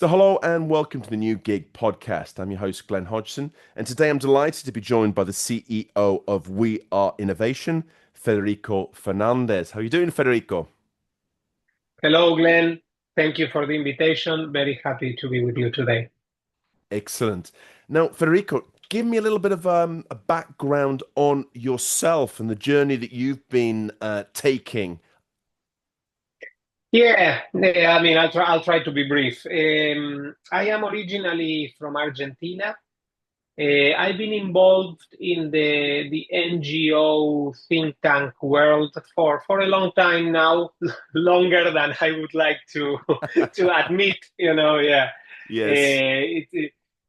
So, hello and welcome to the New Gig podcast. I'm your host, Glenn Hodgson, and today I'm delighted to be joined by the CEO of We Are Innovation, Federico Fernandez. How are you doing, Federico? Hello, Glenn. Thank you for the invitation. Very happy to be with you today. Excellent. Now, Federico, give me a little bit of a background on yourself and the journey that you've been taking. Yeah, I mean, I'll try to be brief. I am originally from Argentina. I've been involved in the NGO think tank world for a long time now, longer than I would like to to admit. Yeah. Yes.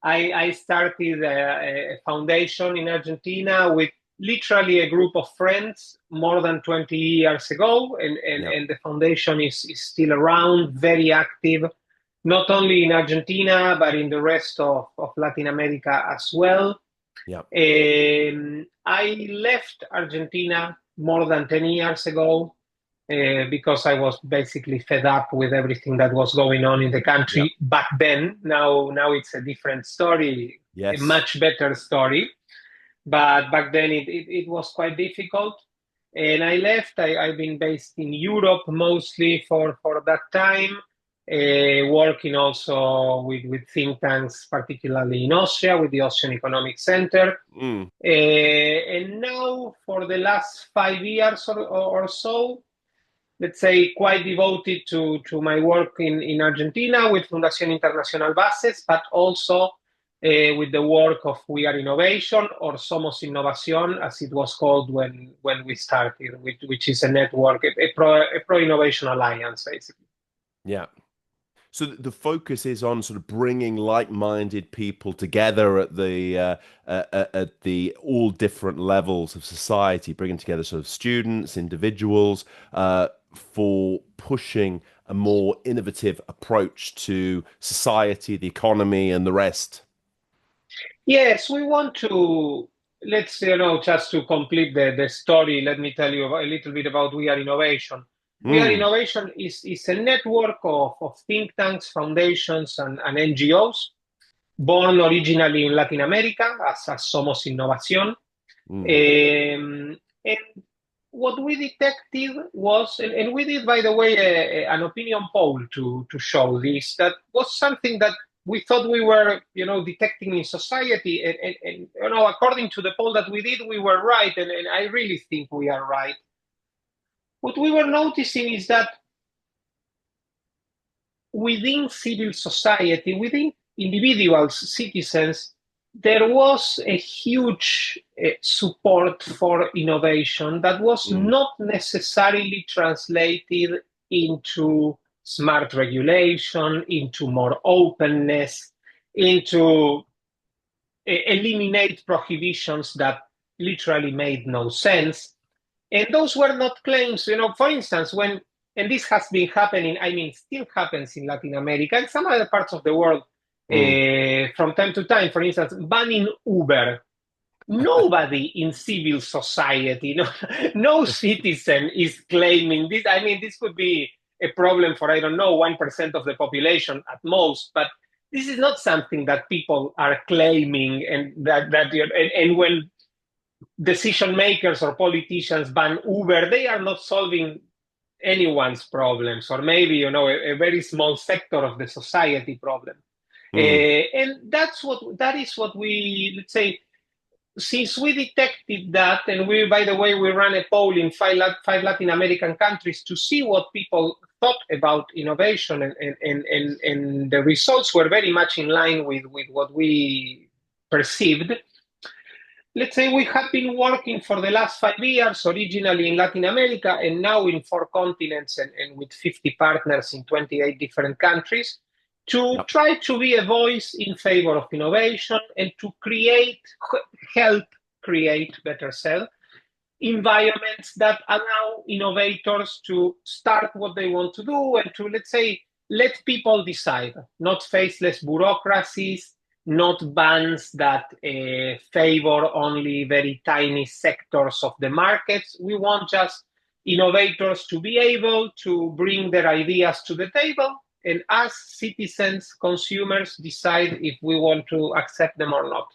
I started a foundation in Argentina with literally a group of friends more than 20 years ago, Yeah. and the foundation is still around, very active, not only in Argentina, but in the rest of Latin America as well. Yeah. I left Argentina more than 10 years ago because I was basically fed up with everything that was going on in the Yeah. country back then. Now it's a different story, a Yes. much better story. But back then it was quite difficult. And I left. I've been based in Europe mostly for that time, working also with think tanks, particularly in Austria, with the Austrian Economic Center. Mm. And now, for the last 5 years or so, let's say, quite devoted to my work in Argentina with Fundación Internacional Bases, but also with the work of We Are Innovation, or Somos Innovación, as it was called when we started, which is a network, a pro innovation alliance, basically. Yeah. So the focus is on sort of bringing like-minded people together at the all different levels of society, bringing together sort of students, individuals, for pushing a more innovative approach to society, the economy, and the rest. Yes, we want to, just to complete the story, let me tell you a little bit about We Are Innovation. We Are Mm, Innovation is a network of think tanks, foundations, and NGOs, born originally in Latin America as Somos Innovación. mm, And what we detected was, and we did, by the way, an opinion poll to show this, that was something that we thought we were, detecting in society. And according to the poll that we did, we were right. And I really think we are right. What we were noticing is that within civil society, within individuals, citizens, there was a huge support for innovation that was mm, not necessarily translated into smart regulation, into more openness, into eliminate prohibitions that literally made no sense. And those were not claims, for instance, and this has been happening, I mean, still happens in Latin America and some other parts of the world mm. from time to time, for instance, banning Uber. Nobody in civil society, no citizen is claiming this. I mean, this could be a problem for, I don't know, 1% of the population at most, but this is not something that people are claiming. And and when decision makers or politicians ban Uber, they are not solving anyone's problems, or maybe a very small sector of the society problem. Mm. And that is what we, let's say, since we detected that, and we, by the way, we ran a poll in five Latin American countries to see what people thought about innovation, and the results were very much in line with what we perceived. Let's say we have been working for the last 5 years, originally in Latin America and now in four continents, and with 50 partners in 28 different countries, to Yep. try to be a voice in favor of innovation and to help create, better said, environments that allow innovators to start what they want to do and to, let's say, let people decide, not faceless bureaucracies, not bans that favor only very tiny sectors of the markets. We want just innovators to be able to bring their ideas to the table and us citizens, consumers, decide if we want to accept them or not.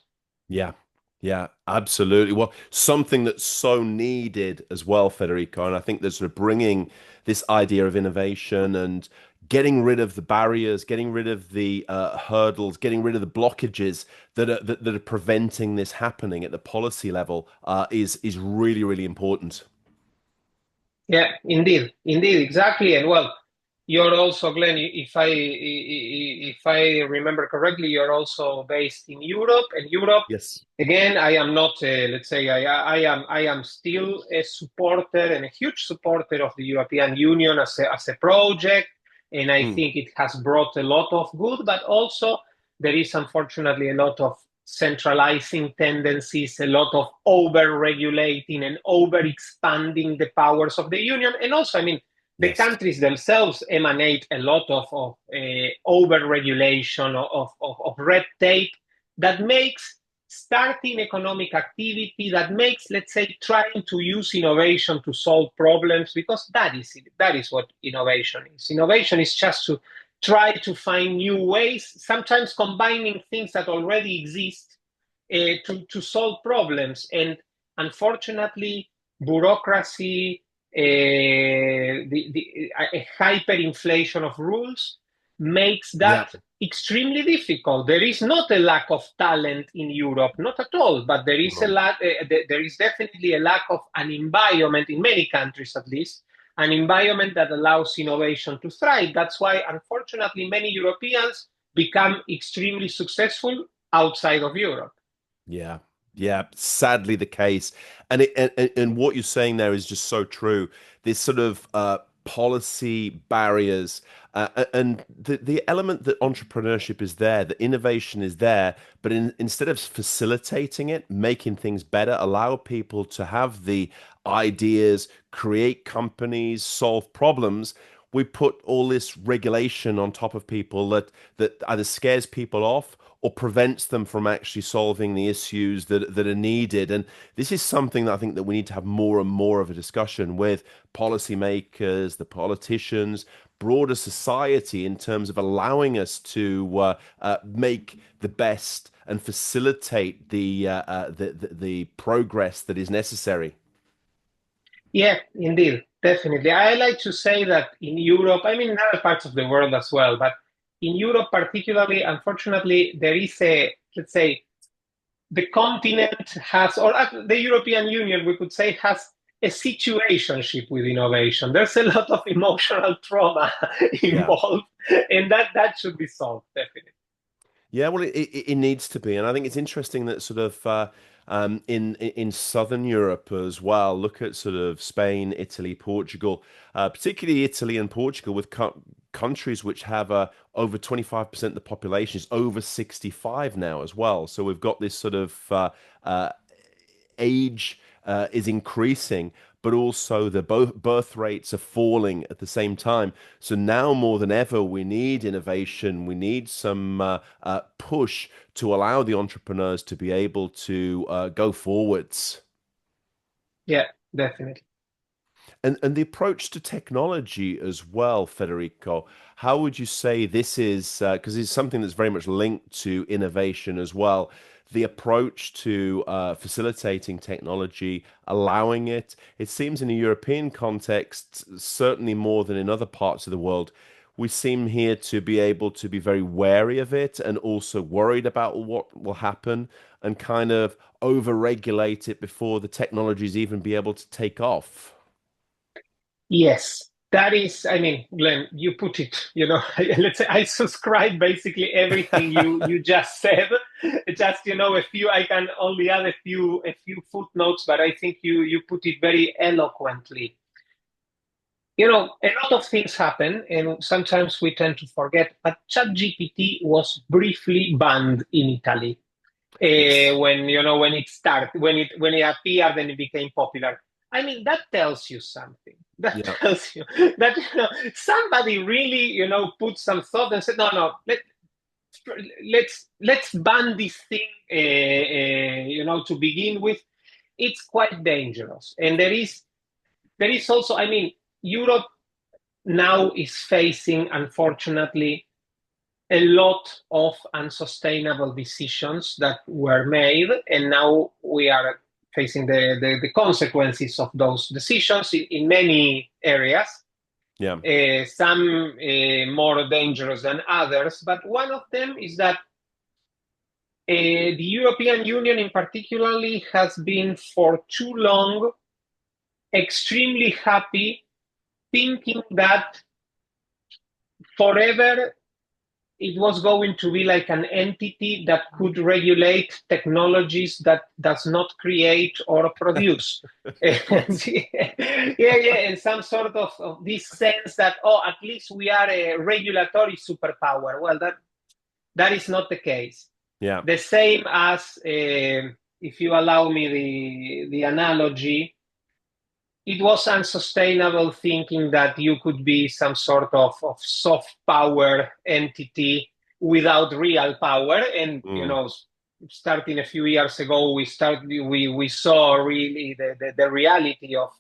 Yeah, yeah, absolutely. Well, something that's so needed as well, Federico, and I think that's sort of bringing this idea of innovation and getting rid of the barriers, getting rid of the hurdles, getting rid of the blockages that are preventing this happening at the policy level is really, really important. Yeah, indeed, indeed, exactly. And well, you're also, Glenn, if I remember correctly, you're also based in Europe. And Europe, Yes. again, I am not, let's say, I am still a supporter and a huge supporter of the European Union as a project. And I Mm, think it has brought a lot of good, but also there is unfortunately a lot of centralizing tendencies, a lot of over regulating and over expanding the powers of the union. And also, I mean, the yes. countries themselves emanate a lot of over regulation, of red tape that makes starting economic activity, that makes, let's say, trying to use innovation to solve problems, because that is what innovation is. Innovation is just to try to find new ways, sometimes combining things that already exist to solve problems. And unfortunately, bureaucracy, a hyperinflation of rules makes Yeah. that extremely difficult. There is not a lack of talent in Europe, not at all, but there is a No. lack. There is definitely a lack of an environment in many countries, at least, an environment that allows innovation to thrive. That's why, unfortunately, many Europeans become extremely successful outside of Europe. Yeah, yeah, sadly the case. And what you're saying there is just so true. This sort of policy barriers and the element that entrepreneurship is there, the innovation is there, but instead of facilitating it, making things better, allow people to have the ideas, create companies, solve problems. We put all this regulation on top of people that either scares people off or prevents them from actually solving the issues that are needed. And this is something that I think that we need to have more and more of a discussion with policymakers, the politicians, broader society in terms of allowing us to make the best and facilitate the progress that is necessary. Yeah, indeed, definitely. I like to say that in Europe, I mean, in other parts of the world as well, but in Europe particularly, unfortunately, there is a, let's say, the continent has, or the European Union, we could say, has a situationship with innovation. There's a lot of emotional trauma Yeah. involved, and that should be solved, definitely. Yeah, well, it needs to be, and I think it's interesting that sort of in Southern Europe as well. Look at sort of Spain, Italy, Portugal, particularly Italy and Portugal, with co countries which have over 25% of the population is over 65 now as well. So we've got this sort of age is increasing, but also the birth rates are falling at the same time. So now more than ever, we need innovation. We need some push to allow the entrepreneurs to be able to go forwards. Yeah, definitely. And the approach to technology as well, Federico, how would you say this is, because it's something that's very much linked to innovation as well, the approach to facilitating technology, allowing it, it seems in a European context, certainly more than in other parts of the world, we seem here to be able to be very wary of it and also worried about what will happen and kind of over-regulate it before the technologies even be able to take off. Yes, that is, I mean, Glenn, you put it, let's say I subscribe basically everything you just said. Just, a few, I can only add a few footnotes, but I think you put it very eloquently. A lot of things happen, and sometimes we tend to forget, but ChatGPT was briefly banned in Italy Yes. when it started, when it appeared and it became popular. I mean, that tells you something. That Yeah. tells you that somebody really put some thought and said, no, no, let's ban this thing. To begin with, it's quite dangerous, and there is also, I mean, Europe. now is facing, unfortunately, a lot of unsustainable decisions that were made, and now we are facing the consequences of those decisions in many areas. Yeah. Some more dangerous than others, but one of them is that the European Union in particularly has been for too long extremely happy thinking that forever it was going to be like an entity that could regulate technologies that does not create or produce. Yeah, in some sort of this sense that, oh, at least we are a regulatory superpower. Well, that is not the case. Yeah. The same as, if you allow me the analogy, it was unsustainable thinking that you could be some sort of soft power entity without real power. And, Mm. starting a few years ago, we saw really the reality of,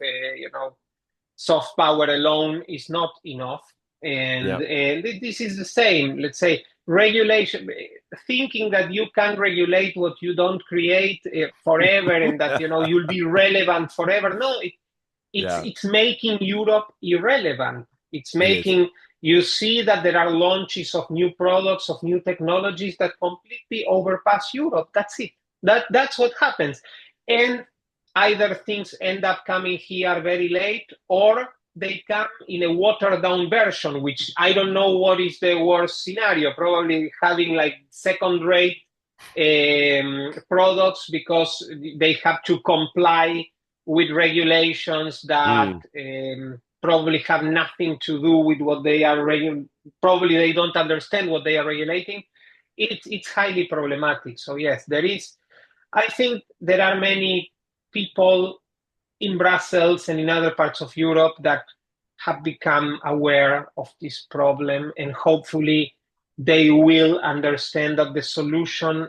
soft power alone is not enough. Yeah. And this is the same, let's say, regulation, thinking that you can regulate what you don't create forever and that, you'll be relevant forever. No, Yeah. it's making Europe irrelevant. It's It is. making you see that there are launches of new products, of new technologies that completely overpass Europe. That's it. That's what happens. And either things end up coming here very late, or they come in a watered down version, which I don't know what is the worst scenario. Probably having like second rate products because they have to comply with regulations that Mm. probably have nothing to do with what they are probably they don't understand what they are regulating. It's highly problematic. So yes, I think there are many people in Brussels and in other parts of Europe that have become aware of this problem, and hopefully they will understand that the solution,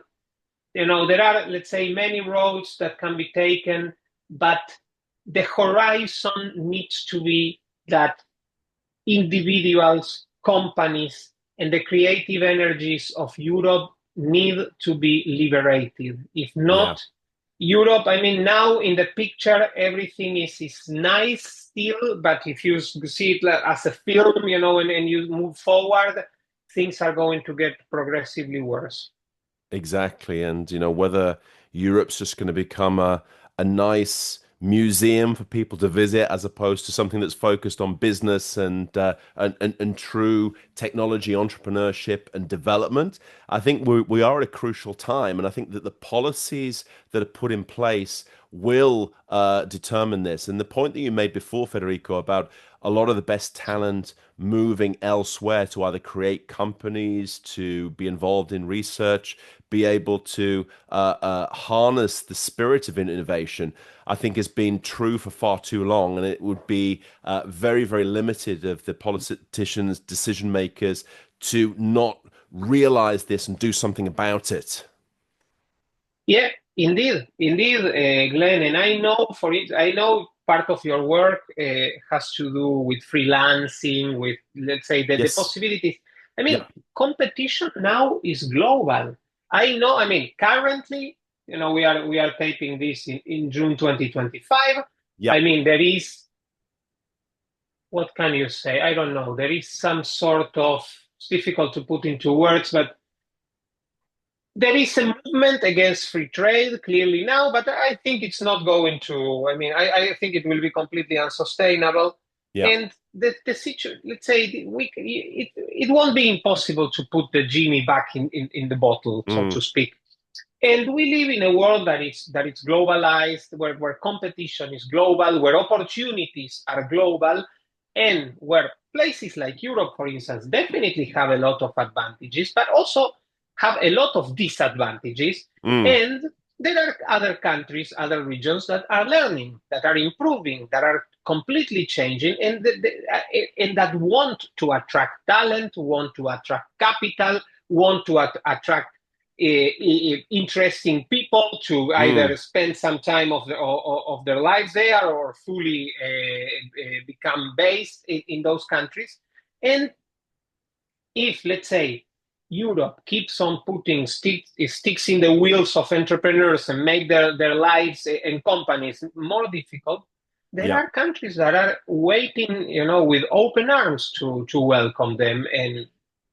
there are, let's say, many roads that can be taken, but the horizon needs to be that individuals, companies, and the creative energies of Europe need to be liberated. If Yeah. not, Europe, I mean, now in the picture, everything is nice still, but if you see it as a film, and you move forward, things are going to get progressively worse. Exactly. And, whether Europe's just going to become a nice museum for people to visit as opposed to something that's focused on business and true technology entrepreneurship and development. I think we are at a crucial time. And I think that the policies that are put in place will determine this. And the point that you made before, Federico, about a lot of the best talent moving elsewhere to either create companies, to be involved in research, be able to harness the spirit of innovation, I think has been true for far too long. And it would be very, very limited of the politicians, decision makers to not realize this and do something about it. Yeah, indeed, Glenn. And I know I know part of your work has to do with freelancing, with, let's say, the Yes. possibilities. I mean, Yeah. competition now is global. I know. I mean, currently, we are taping this in June 2025. Yeah. I mean, there is, what can you say? I don't know. There is some sort of, it's difficult to put into words, but there is a movement against free trade clearly now, but I think it's not going to. I mean, I think it will be completely unsustainable. Yeah. And the situation, let's say, it won't be impossible to put the genie back in the bottle, so Mm. to speak. And we live in a world that is globalized, where competition is global, where opportunities are global, and where places like Europe, for instance, definitely have a lot of advantages, but also have a lot of disadvantages. Mm. And there are other countries, other regions that are learning, that are improving, that are completely changing, and that want to attract talent, want to attract capital, want to attract interesting people to either Mm. spend some time of their lives there or fully become based in those countries. And if, let's say, Europe keeps on putting sticks in the wheels of entrepreneurs and make their lives and companies more difficult, there Yeah. are countries that are waiting, with open arms to welcome them, and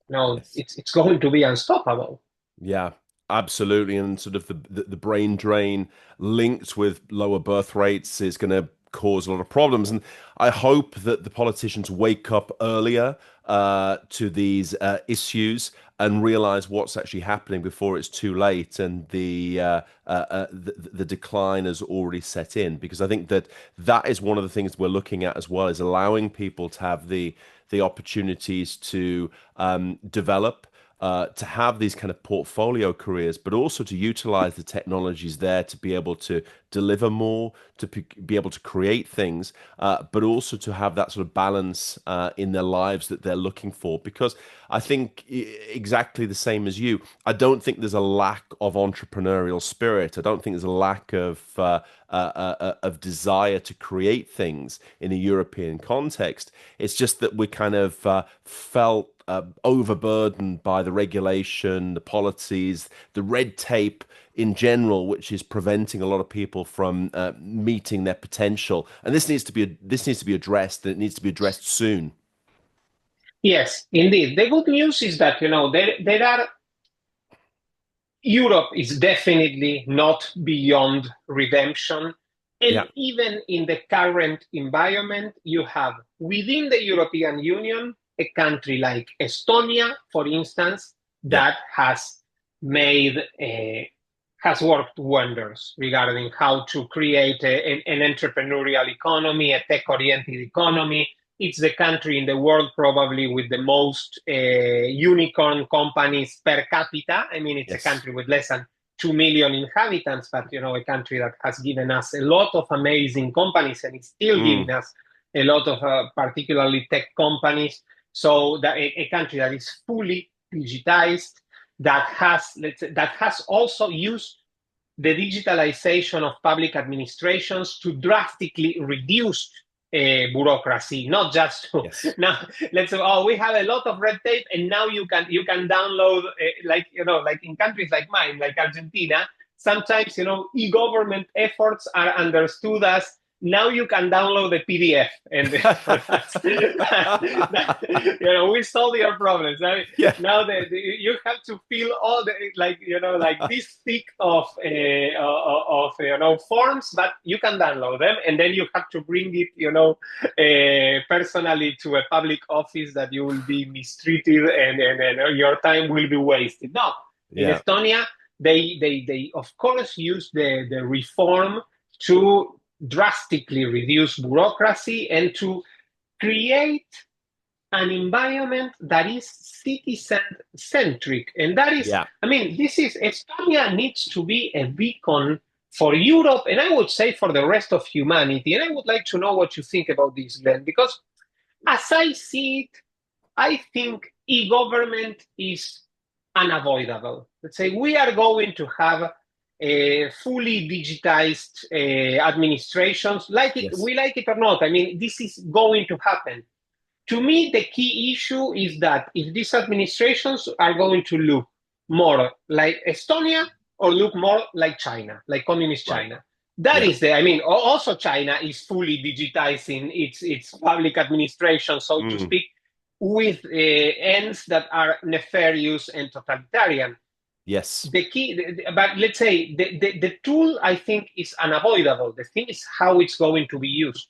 Yes. it's going to be unstoppable. Yeah, absolutely. And sort of the brain drain linked with lower birth rates is going to cause a lot of problems. And I hope that the politicians wake up earlier to these issues and realize what's actually happening before it's too late and the decline has already set in. Because I think that that is one of the things we're looking at as well, is allowing people to have the opportunities to develop, to have these kind of portfolio careers, but also to utilize the technologies there to be able to deliver more, to be able to create things, but also to have that sort of balance in their lives that they're looking for. Because I think exactly the same as you, I don't think there's a lack of entrepreneurial spirit. I don't think there's a lack of desire to create things in a European context. It's just that we kind of felt overburdened by the regulation, the policies, the red tape in general, which is preventing a lot of people from meeting their potential. And this needs to be addressed, and it needs to be addressed soon. Yes, indeed. The good news is that there are Europe is definitely not beyond redemption. Yeah. And even in the current environment, you have within the European Union a country like Estonia, for instance, Yeah. that made has worked wonders regarding how to create an entrepreneurial economy, a tech-oriented economy. It's the country in the world probably with the most unicorn companies per capita. I mean, it's a Yes. country with less than 2 million inhabitants, but a country that has given us a lot of amazing companies and it's still Mm. giving us a lot of particularly tech companies. So that a country that is fully digitized, that has also used the digitalization of public administrations to drastically reduce bureaucracy, not just to, Yes. now let's say, oh, we have a lot of red tape, and now you can download like in countries like mine, like Argentina. Sometimes e-government efforts are understood as now you can download the PDF, and we solve your problems. I mean, Yeah. now you have to fill all the like this thick of forms, but you can download them, and then you have to bring it personally to a public office that you will be mistreated, and your time will be wasted. No, in Yeah. Estonia, they of course use the reform to drastically reduce bureaucracy and to create an environment that is citizen centric. And that is, Yeah. I mean, this is Estonia needs to be a beacon for Europe, and I would say for the rest of humanity. And I would like to know what you think about this, Glenn, because as I see it, I think e-government is unavoidable. Let's say we are going to have a fully digitized administrations, Yes. we like it or not. I mean, this is going to happen. To me, the key issue is that if these administrations are going to look more like Estonia or look more like China, like communist Right. China. That Yeah. is I mean, also China is fully digitizing its public administration, so to Mm. speak, with ends that are nefarious and totalitarian. Yes. The key, but let's say the tool, I think, is unavoidable. The thing is how it's going to be used.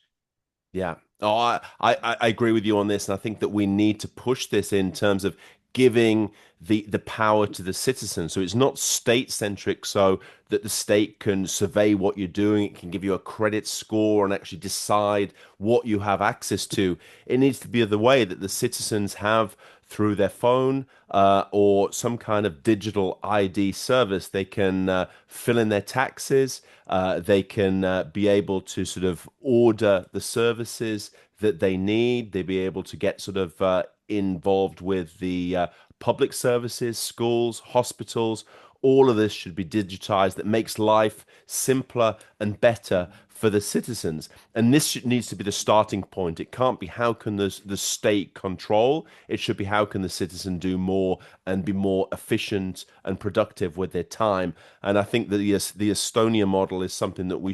Yeah. Oh, I agree with you on this, and I think that we need to push this in terms of giving the power to the citizen. So it's not state centric, so that the state can survey what you're doing, it can give you a credit score and actually decide what you have access to. It needs to be the way that the citizens have through their phone or some kind of digital ID service. They can fill in their taxes. They can be able to sort of order the services that they need. They be able to get sort of involved with the public services, schools, hospitals, all of this should be digitized, that makes life simpler and better for the citizens. And needs to be the starting point. It can't be how can the state control. It should be how can the citizen do more and be more efficient and productive with their time. And I think that the Estonia model is something that we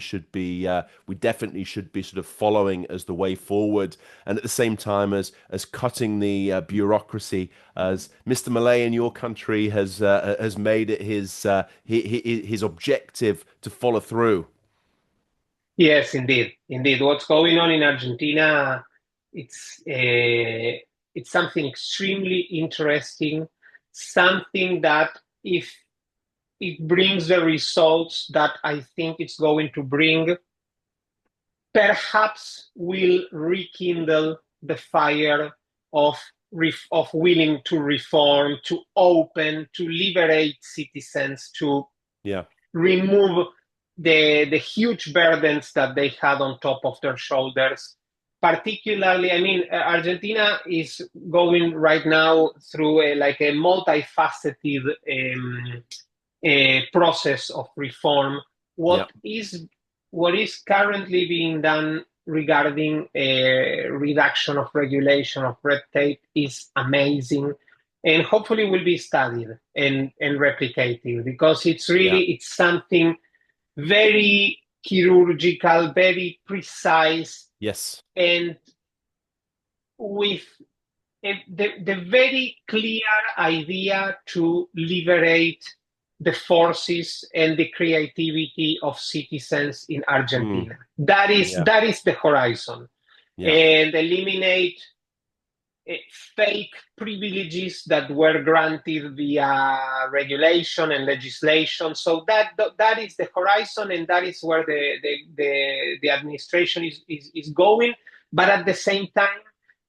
definitely should be sort of following as the way forward. And at the same time as cutting the bureaucracy, as Mr. Malay in your country has made it his objective to follow through. Yes, indeed, indeed. What's going on in Argentina? It's something extremely interesting. Something that if it brings the results that I think it's going to bring, perhaps will rekindle the fire of of willing to reform, to open, to liberate citizens, to Yeah, remove the huge burdens that they had on top of their shoulders. Particularly, I mean, Argentina is going right now through like a multifaceted process of reform. yeah, What is currently being done regarding reduction of regulation of red tape is amazing, and hopefully will be studied and replicated, because yeah. it's something very chirurgical, very precise, Yes. and with the very clear idea to liberate the forces and the creativity of citizens in Mm, Argentina. yeah, That is the horizon, yeah, and eliminate fake privileges that were granted via regulation and legislation. So that is the horizon, and that is where the administration is going. But at the same time,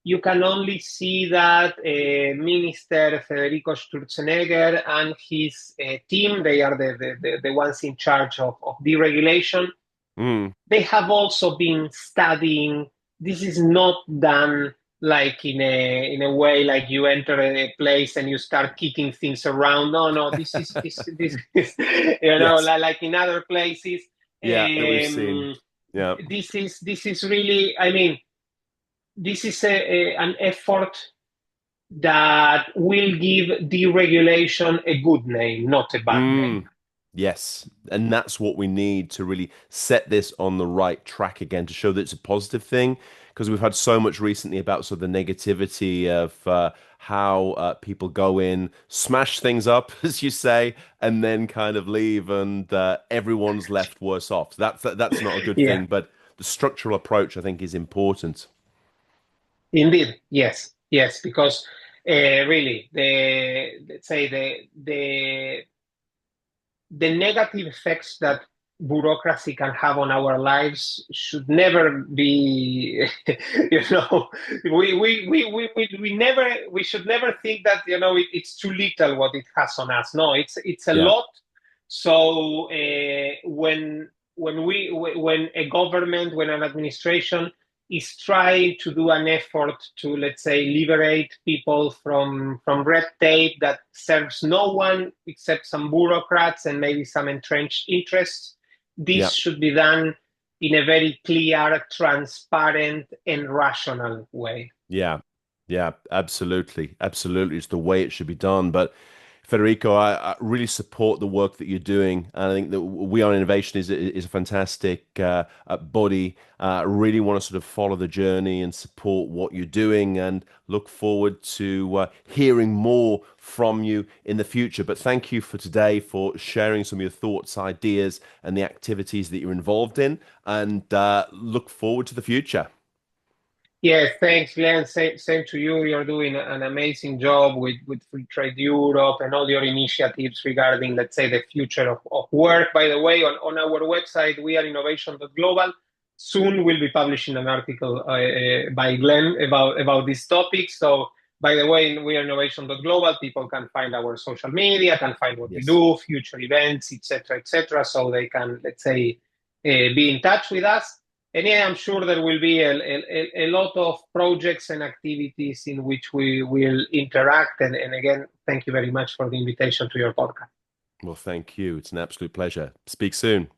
you can only see that Minister Federico Sturzenegger and his team, they are the ones in charge of deregulation. mm, They have also been studying. This is not done like in a way like you enter a place and you start kicking things around. No, no, this is yes, like in other places. yeah, that we've seen. Um, Yeah. this is really, I mean, this is an effort that will give deregulation a good name, not a bad name. Mm, yes. And that's what we need to really set this on the right track again to show that it's a positive thing. Because we've had so much recently about sort of the negativity of how people go in, smash things up, as you say, and then kind of leave, and everyone's left worse off. So that's not a good Yeah. thing. But the structural approach, I think, is important. Indeed, yes, yes, because really, let's say the negative effects that bureaucracy can have on our lives should never be, you know, we should never think that, it's too little what it has on us. No, it's a Yeah. lot. So when a government, when an administration is trying to do an effort to, let's say, liberate people from red tape that serves no one except some bureaucrats and maybe some entrenched interests. Yeah. This should be done in a very clear, transparent, and rational way. Yeah, yeah, absolutely, absolutely. It's the way it should be done. But Federico, I really support the work that you're doing, and I think that We Are Innovation is a fantastic body. Really want to sort of follow the journey and support what you're doing, and look forward to hearing more from you in the future. But thank you for today for sharing some of your thoughts, ideas, and the activities that you're involved in, and look forward to the future. Yes, thanks, Glenn. Same to you. You're doing an amazing job with Free Trade Europe and all your initiatives regarding, let's say, the future of work. By the way, on our website, weareinnovation.global, soon we'll be publishing an article by Glenn about this topic. So, by the way, in weareinnovation.global, people can find our social media, can find what we Yes. do, future events, etc., etc., so they can, let's say, be in touch with us. And yeah, I'm sure there will be a lot of projects and activities in which we will interact. And again, thank you very much for the invitation to your podcast. Well, thank you. It's an absolute pleasure. Speak soon.